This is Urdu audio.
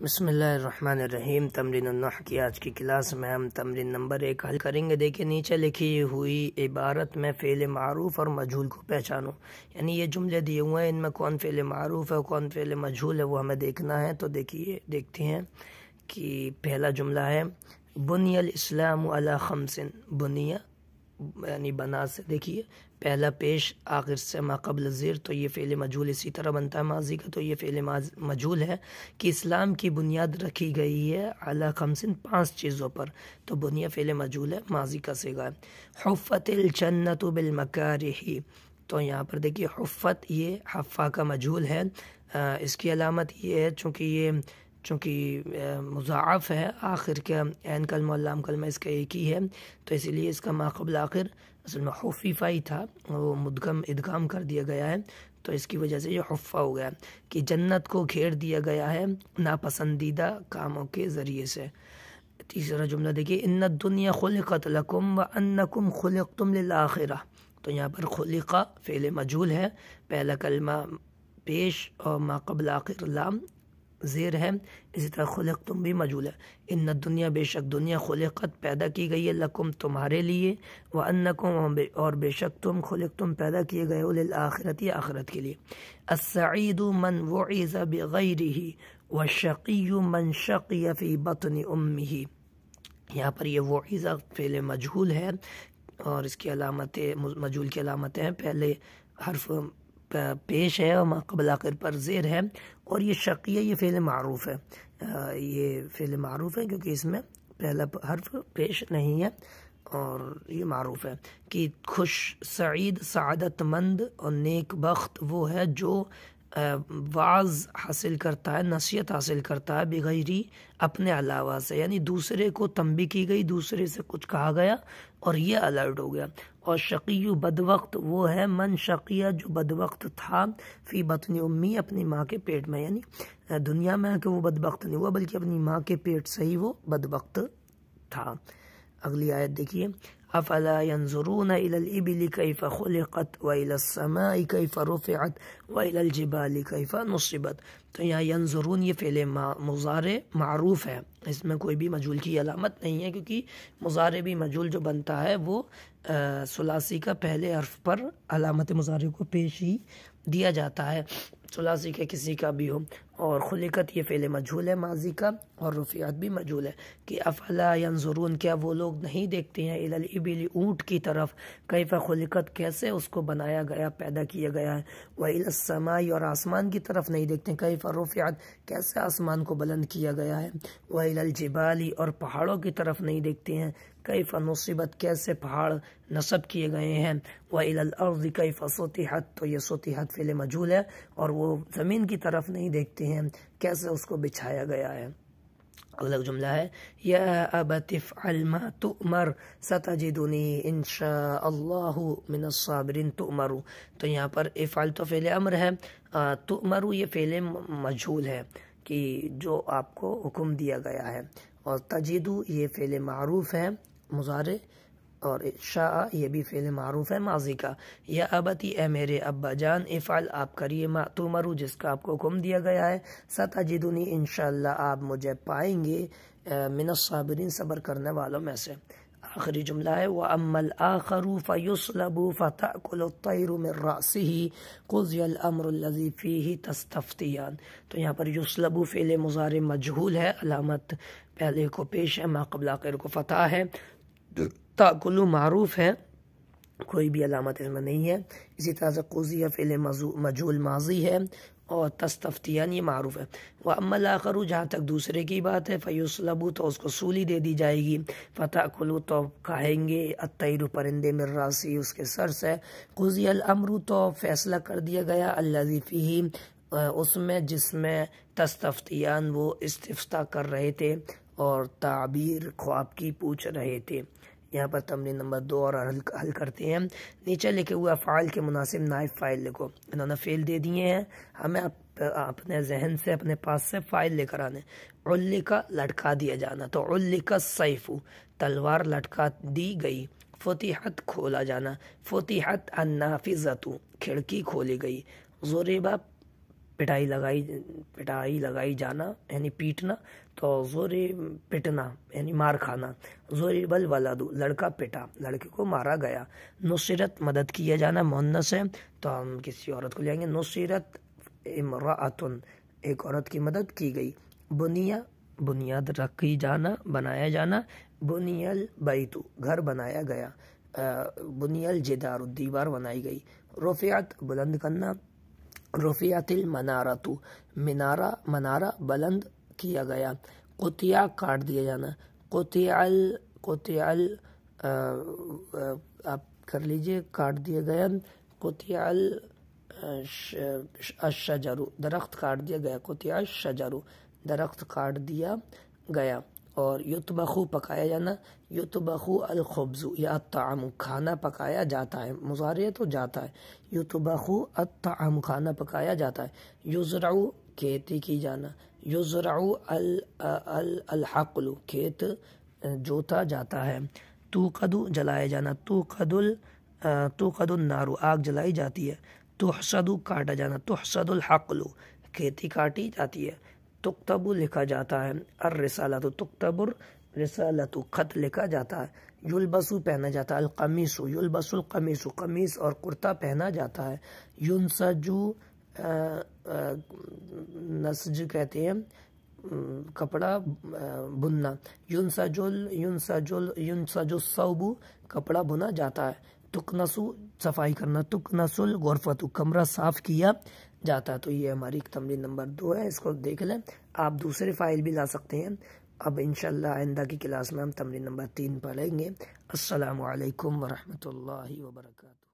بسم اللہ الرحمن الرحیم۔ تمرین النحو کی آج کی کلاس میں ہم تمرین نمبر 1 حل کریں گے۔ دیکھیں نیچے لکھی ہوئی عبارت میں فعل معروف اور مجہول کو پہچانو، یعنی یہ جملے دیے ہوئے ہیں، ان میں کون فعل معروف ہے کون فعل مجہول ہے وہ ہمیں دیکھنا ہے۔ تو دیکھتے ہیں کہ پہلا جملہ ہے بنی الاسلام علی خمس، بنیا یعنی بنا سے، دیکھیے پہلا پیش آخر سے ما قبل زیر، تو یہ فعل مجہول اسی طرح بنتا ہے ماضی کا، تو یہ فعل مجہول ہے کہ اسلام کی بنیاد رکھی گئی ہے علی خمس، 5 چیزوں پر، تو بنیا فعل مجہول ہے، ماضی کا صیغہ ہے۔ حفت الجنت بالمکارہ، تو یہاں پر دیکھیے حفت یہ حفا کا مجہول ہے، اس کی علامت یہ ہے چونکہ مضاعف ہے، آخر کا عین کلمہ اور لام کلمہ اس کا ایک ہی ہے، تو اسی لیے اس کا ما قبل آخر اصل میں حفیفہ ہی تھا، وہ مدغم ادغام کر دیا گیا ہے، تو اس کی وجہ سے یہ حفہ ہو گیا کہ جنت کو گھیر دیا گیا ہے ناپسندیدہ کاموں کے ذریعے سے۔ تیسرا جملہ دیکھیے ان الدنیا خلقت لکم وانکم خلقتم للآخرہ، تو یہاں پر خلقہ فعل مجہول ہے، پہلا کلمہ پیش اور ما قبل آخر لام زیر ہے، اسی طرح خلقتم بھی مجہول ہے۔ ان الدنیا بے شک دنیا خلقت پیدا کی گئی ہے لکم تمہارے لیے، وانکم اور بے شک تم خلقتم پیدا کیے گئے ہو للآخرت آخرت کے لیے۔ السعید من وعظ بغیرہ والشقی من شقی فی بطن امہ، یہاں پر یہ وعظ فعل مجہول ہے اور اس کی علامتیں مجہول کی علامتیں ہیں، پہلے حرف پیش ہے اور ما قبل آخر پر زیر ہے، اور یہ شقیہ یہ فعل معروف ہے، یہ فعل معروف ہے کیونکہ اس میں پہلا حرف پیش نہیں ہے اور یہ معروف ہے کہ خوش سعید سعادت مند اور نیک بخت وہ ہے جو واعظ حاصل کرتا ہے، نصیحت حاصل کرتا ہے بغیری اپنے علاوہ سے، یعنی دوسرے کو تنبیہ کی گئی، دوسرے سے کچھ کہا گیا اور یہ الرٹ ہو گیا۔ اور شقی بدوقت وہ ہے من شقیہ جو بدوقت تھا فی بطن امی اپنی ماں کے پیٹ میں، یعنی دنیا میں کہ وہ بدبخت نہیں ہوا بلکہ اپنی ماں کے پیٹ سے ہی وہ بدبخت تھا۔ اگلی آیت دیکھیے افلا ينظرون الى الابل كيف خلقت والى السماء كيف رفعت والى الجبال كيف نصبت، تو یہاں ینظرون یہ فعل مضارع معروف ہے، اس میں کوئی بھی مجہول کی علامت نہیں ہے کیونکہ مضارع بھی مجہول جو بنتا ہے وہ ثلاثی کا پہلے حرف پر علامت مضارع کو پیش ہی دیا جاتا ہے، ثلاثی کے کسی کا بھی ہو۔ اور خلقت یہ فعل مجہول ہے ماضی کا، اور رفعت بھی مجہول ہے کہ افلا ینظرون کیا وہ لوگ نہیں دیکھتے ہیں الی الابل اونٹ کی طرف، کیف خلقت کیسے اس کو بنایا گیا پیدا کیا گیا ہے، والی السماء اور آسمان کی طرف نہیں دیکھتے ہیں، کیف رفعت کیسے آسمان کو بلند کیا گیا ہے، والی الجبال اور پہاڑوں کی طرف نہیں دیکھتے ہیں، کیف نصبت کیسے پہاڑ نصب کیے گئے ہیں، وَإِلَى الْأَرْضِ كَيْفَ سُطِحَتْ، تو یہ سطحت فعل مجہول ہے، اور وہ زمین کی طرف نہیں دیکھتے ہیں کیسے اس کو بچھایا گیا ہے۔ اگلا جملہ ہے یا ابت افعل ما تؤمر ستجدنی ان شاء اللہ من الصابرین، تؤمر، تو یہاں پر افعل تو فعل امر ہے، تؤمر یہ فعل مجہول ہے کہ جو آپ کو حکم دیا گیا ہے، اور تجدو یہ فعل معروف ہے مضارع، اور شاء یہ بھی فعل معروف ہے ماضی کا۔ یا ابتی اے میرے ابا جان، افعل آپ کریے ما تؤمرو جس کا آپ کو حکم دیا گیا ہے، ستجدنی انشاءاللہ آپ مجھے پائیں گے من الصابرین صبر کرنے والوں میں سے۔ آخری جملہ ہے وَأَمَّا الْآخَرُ فَيُصْلَبُ فَتَأْكُلُ الطَّيْرُ مِنْ رَأْسِهِ قُضِيَ الْأَمْرُ الَّذِي فِيهِ تَسْتَفْتِيَانِ، تو یہاں پر یصلب فعل مضارع مجہول ہے، علامت پہلے کو پیش ہے، ما قبل آخر کو فتح ہے، تأکل معروف ہے، کوئی بھی علامت اس میں نہیں ہے، اسی طرح سے قضیہ فعل مجہول ماضی ہے، اور تستفتیان یہ معروف ہے۔ وَأَمَّا الْآخَرُ جہاں تک دوسرے کی بات ہے فَيُصْلَبُ تو اس کو سولی دے دی جائے گی، فَتَأْكُلُ تو کھائیں گے، الطَّيْرُ پرندے من رَأْسِهِ اس کے سر سے، قُضِيَ الْأَمْرُ تو فیصلہ کر دیا گیا، الَّذِي فِيهِ اس میں جس میں تستفتیان وہ استفتاء کر رہے تھے اور تعبیر خواب کی پوچھ رہے تھے۔ یہاں پر تمرین نمبر 2 اور حل کرتے ہیں۔ نیچے لکھے ہوئے افعال کے مناسب نائب فاعل لکھو، انہوں نے فعل دے دیے ہیں، ہمیں اپنے ذہن سے اپنے پاس سے فاعل لے کر آنے۔ علّقا لٹکا دیا جانا، تو علّقا السیف تلوار لٹکا دی گئی، فتحت کھولا جانا، فتحت النافذۃ کھڑکی کھولی گئی، ضربا پٹائی لگائی جانا یعنی پیٹنا، تو پٹنا یعنی مار کھانا، ضرب الولد لڑکا پٹا، لڑکے کو مارا گیا۔ نصرت مدد کیا جانا، مؤنث ہے تو ہم کسی عورت کو لیں گے نصرت امرأۃ، ایک عورت کی مدد کی گئی۔ بنیا بنیاد رکھی جانا، بنایا جانا۔ بنی البیت گھر بنایا گیا۔ بنی الجدار دیوار بنائی گئی۔ رفعت بلند کرنا۔ رفعت المنارۃ منارہ بلند کیا گیا۔ قطع کاٹ دیا جانا۔ قطع آپ کر لیجئے کاٹ دیا گیا۔ قطع الشجر درخت کاٹ دیا گیا۔ قطع الشجر درخت کاٹ دیا گیا۔ اور یطبخ پکایا جانا۔ یطبخ الخبز یا الطعام کھانا پکایا جاتا ہے، مضارع تو جاتا ہے۔ یطبخ الطعام کھانا پکایا جاتا ہے۔ یزرع کھیتی کی جانا۔ یزرع الحقل کھیت جوتا جاتا ہے۔ توقد جلایا جانا۔ توقد النار آگ جلائی جاتی ہے۔ تحصد کاٹا جانا۔ تحصد الحقل کھیتی کاٹی جاتی ہے۔ تکتب لکھا جاتا ہے۔ الرسالۃ تکتب الرسالۃ خط لکھا جاتا ہے۔ یلبس پہنا جاتا ہے۔ القمیص یلبس القمیص قمیص اور کرتا پہنا جاتا ہے۔ ینسج نسج کہتے ہیں کپڑا بننا۔ ینسج الثوب کپڑا بنا جاتا ہے۔ تکنس صفائی کرنا۔ تکنس الغرفۃ کمرہ صاف کیا جاتا ہے۔ تو یہ ہماری تمرین نمبر 2 ہے، اس کو دیکھ لیں۔ آپ دوسرے فائل بھی لا سکتے ہیں۔ اب انشاءاللہ آئندہ کی کلاس میں ہم تمرین نمبر 3 پڑھیں گے۔ السلام علیکم ورحمۃ اللہ وبرکاتہ۔